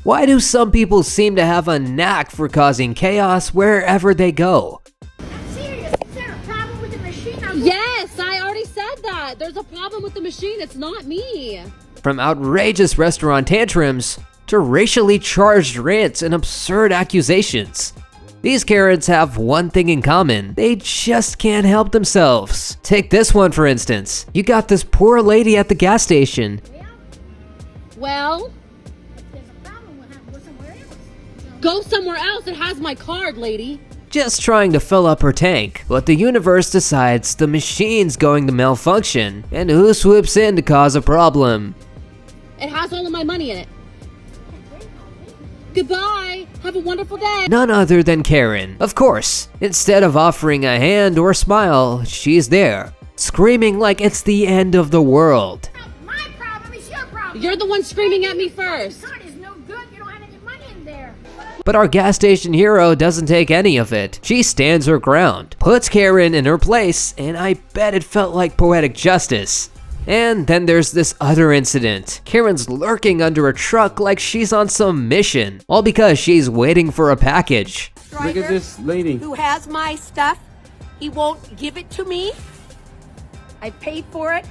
Why do some people seem to have a knack for causing chaos wherever they go? I'm serious. Is there a problem with the machine? Yes, I already said that. There's a problem with the machine. It's not me. From outrageous restaurant tantrums to racially charged rants and absurd accusations, these Karens have one thing in common: they just can't help themselves. Take this one for instance. You got this poor lady at the gas station. Well, If there's a problem, we'll have to go somewhere else. go somewhere else. It has my card, lady. Just trying to fill up her tank, but the universe decides the machine's going to malfunction, and who swoops in to cause a problem? It has all of my money in it. Goodbye. Have a wonderful day. None other than Karen. Of course, instead of offering a hand or smile, she's there, screaming like it's the end of the world. My problem is your problem. You're the one screaming at me first. The card is no good. You don't have any money in there. But our gas station hero doesn't take any of it. She stands her ground, puts Karen in her place, and I bet it felt like poetic justice. And then there's this other incident. Karen's lurking under a truck like she's on some mission, all because she's waiting for a package. Look at this lady. Who has my stuff. He won't give it to me. I paid for it.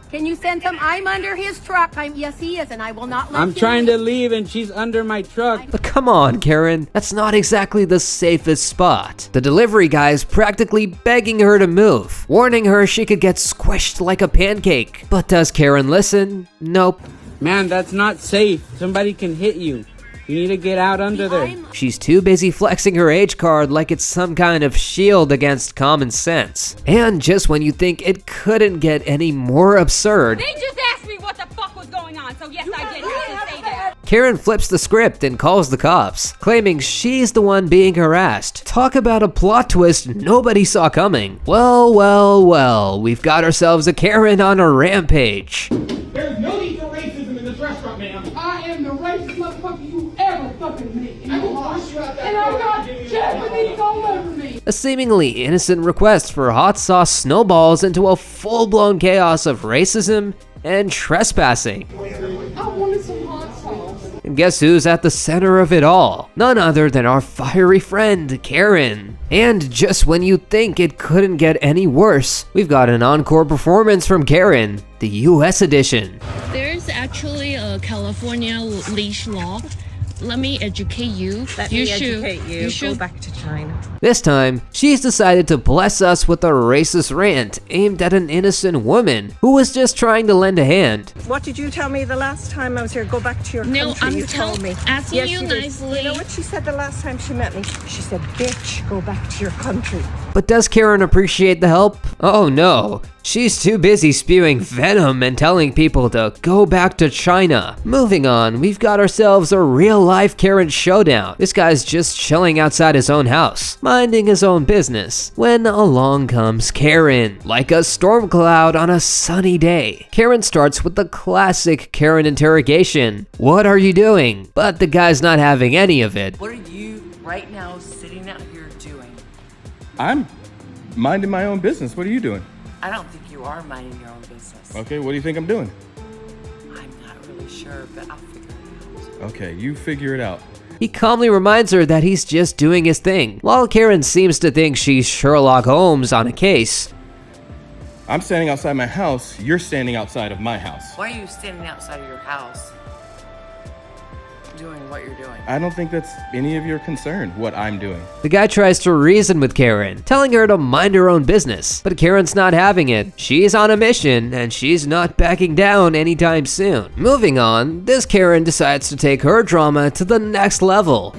Can you send him? I'm under his truck. Yes, he is, and I will not let I'm him trying leave. to leave and she's under my truck. But come on, Karen, that's not exactly the safest spot. The delivery guy's practically begging her to move, warning her she could get squished like a pancake. But does Karen listen? Nope. Man, that's not safe. Somebody can hit you. You need to get out under there. She's too busy flexing her age card like it's some kind of shield against common sense. And just when you think it couldn't get any more absurd, They just asked me what the fuck was going on, so yes, I did have to say that. Karen flips the script and calls the cops, claiming she's the one being harassed. Talk about a plot twist nobody saw coming. Well, well, well, we've got ourselves a Karen on a rampage. There's no need for racism in this restaurant, ma'am. I am the racist motherfucker you ever fucking meet. And I've got Japanese all over me. A seemingly innocent request for hot sauce snowballs into a full-blown chaos of racism and trespassing. I wanted some hot sauce. And guess who's at the center of it all? None other than our fiery friend, Karen. And just when you think it couldn't get any worse, we've got an encore performance from Karen, the US edition. There's actually a California leash law. Let me educate you. You should Go back to China. This time, she's decided to bless us with a racist rant aimed at an innocent woman who was just trying to lend a hand. What did you tell me the last time I was here? Go back to your No, country. I'm you told me. asking Yes, you did. nicely. You know what she said the last time she met me? She said, "Bitch, go back to your country." But does Karen appreciate the help? Oh no, she's too busy spewing venom and telling people to go back to China. Moving on, we've got ourselves a real-life Karen showdown. This guy's just chilling outside his own house, minding his own business, when along comes Karen, like a storm cloud on a sunny day. Karen starts with the classic Karen interrogation. What are you doing? But the guy's not having any of it. What are you right now sitting out here doing? I'm minding my own business. What are you doing? I don't think you are minding your own business. Okay, what do you think I'm doing? I'm not really sure, but I'll figure it out. Okay, you figure it out. He calmly reminds her that he's just doing his thing, while Karen seems to think she's Sherlock Holmes on a case. I'm standing outside my house. You're standing outside of my house. Why are you standing outside of your house doing what you're doing? I don't think that's any of your concern, what I'm doing. The guy tries to reason with Karen, telling her to mind her own business, but Karen's not having it. She's on a mission, and she's not backing down anytime soon. Moving on, this Karen decides to take her drama to the next level.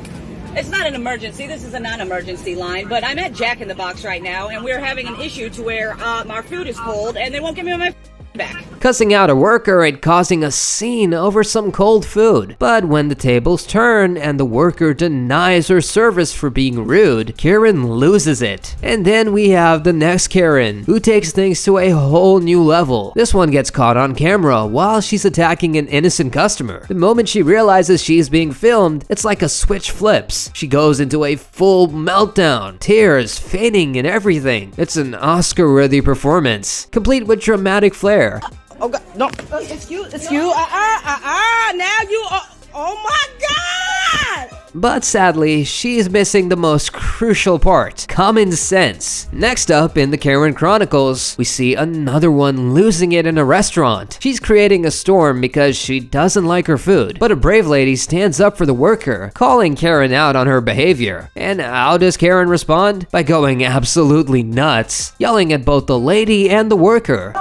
It's not an emergency. This is a non-emergency line, but I'm at Jack in the Box right now, and we're having an issue to where our food is cold, and they won't give me my back. Cussing out a worker and causing a scene over some cold food. But when the tables turn and the worker denies her service for being rude, Karen loses it. And then we have the next Karen, who takes things to a whole new level. This one gets caught on camera while she's attacking an innocent customer. The moment she realizes she's being filmed, it's like a switch flips. She goes into a full meltdown, tears, fainting, and everything. It's an Oscar-worthy performance, complete with dramatic flair. Oh God, no, it's you, now you, oh my God! But sadly, she's missing the most crucial part: common sense. Next up in the Karen Chronicles, we see another one losing it in a restaurant. She's creating a storm because she doesn't like her food, but a brave lady stands up for the worker, calling Karen out on her behavior. And how does Karen respond? By going absolutely nuts, yelling at both the lady and the worker.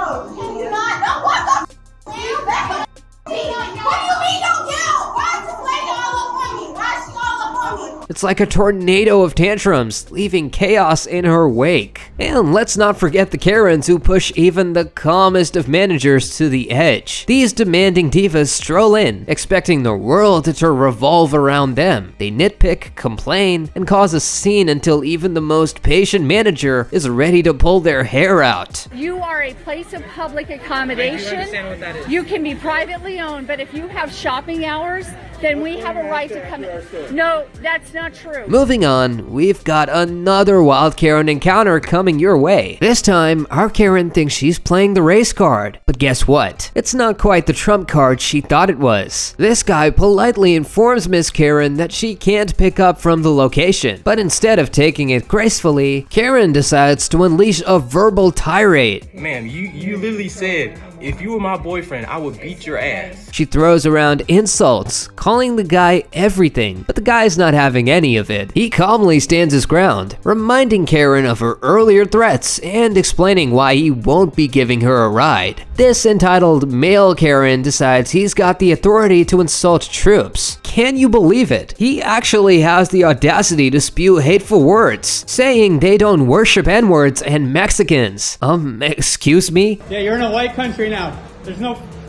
It's like a tornado of tantrums, leaving chaos in her wake. And let's not forget the Karens who push even the calmest of managers to the edge. These demanding divas stroll in, expecting the world to revolve around them. They nitpick, complain, and cause a scene until even the most patient manager is ready to pull their hair out. You are a place of public accommodation. I understand what that is. You can be privately owned, but if you have shopping hours, then we have a right to come in. No, that's not true. Moving on, we've got another wild Karen encounter coming your way. This time, our Karen thinks she's playing the race card. But guess what? It's not quite the trump card she thought it was. This guy politely informs Miss Karen that she can't pick up from the location. But instead of taking it gracefully, Karen decides to unleash a verbal tirade. Man, you literally said, if you were my boyfriend, I would beat your ass. She throws around insults, calling the guy everything, but the guy's not having any of it. He calmly stands his ground, reminding Karen of her earlier threats and explaining why he won't be giving her a ride. This entitled male Karen decides he's got the authority to insult troops. Can you believe it? He actually has the audacity to spew hateful words, saying they don't worship N-words and Mexicans. Excuse me? Yeah, you're in a white country now.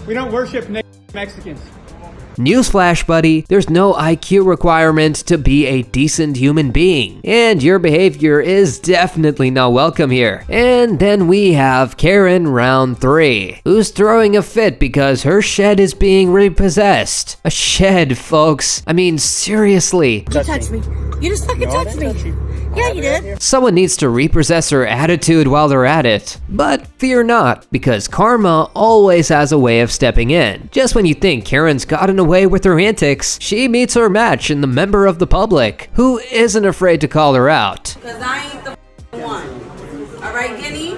We don't worship Mexicans. Newsflash, buddy, there's no IQ requirement to be a decent human being, and your behavior is definitely not welcome here. And then we have Karen round 3, who's throwing a fit because her shed is being repossessed. A shed, folks. I mean, seriously. You touched me. You just fucking touched me. Yeah, you did. Someone needs to repossess her attitude while they're at it. But fear not, because karma always has a way of stepping in. Just when you think Karen's gotten away with her antics, she meets her match in the member of the public, who isn't afraid to call her out. Because I ain't the one. All right, Guinea?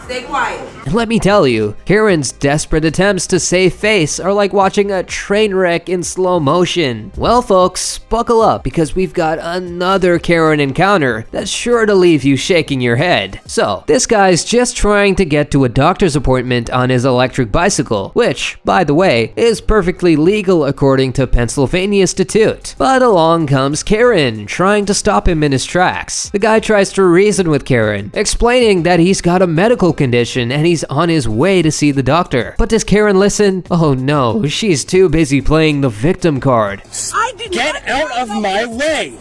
Stay quiet. And let me tell you, Karen's desperate attempts to save face are like watching a train wreck in slow motion. Well, folks, buckle up, because we've got another Karen encounter that's sure to leave you shaking your head. So, this guy's just trying to get to a doctor's appointment on his electric bicycle, which, by the way, is perfectly legal according to Pennsylvania Institute. But along comes Karen, trying to stop him in his tracks. The guy tries to reason with Karen, explaining that he's got a medical condition and he's on his way to see the doctor. But does Karen listen? Oh no, she's too busy playing the victim card. Get out of my way!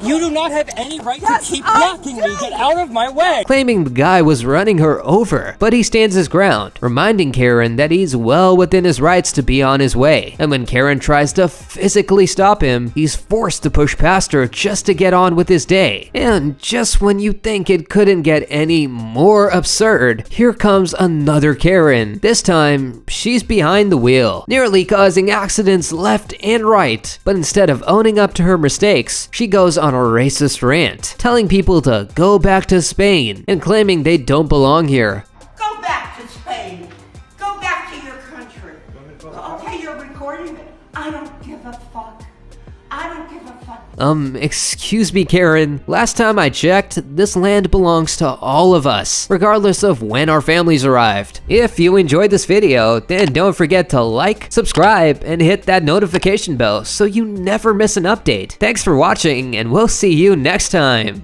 You do not have any right to keep blocking me! Get out of my way! Claiming the guy was running her over, but he stands his ground, reminding Karen that he's well within his rights to be on his way. And when Karen tries to physically stop him, he's forced to push past her just to get on with his day. And just when you think it couldn't get any more absurd, here comes another Karen. This time, she's behind the wheel, nearly causing accidents left and right. But instead of owning up to her mistakes, she goes on a racist rant, telling people to go back to Spain and claiming they don't belong here. Go back to Spain. Go back to your country. Okay, you're recording it. I don't give a fuck. I don't give a fuck. Excuse me, Karen. Last time I checked, this land belongs to all of us, regardless of when our families arrived. If you enjoyed this video, then don't forget to like, subscribe, and hit that notification bell so you never miss an update. Thanks for watching, and we'll see you next time.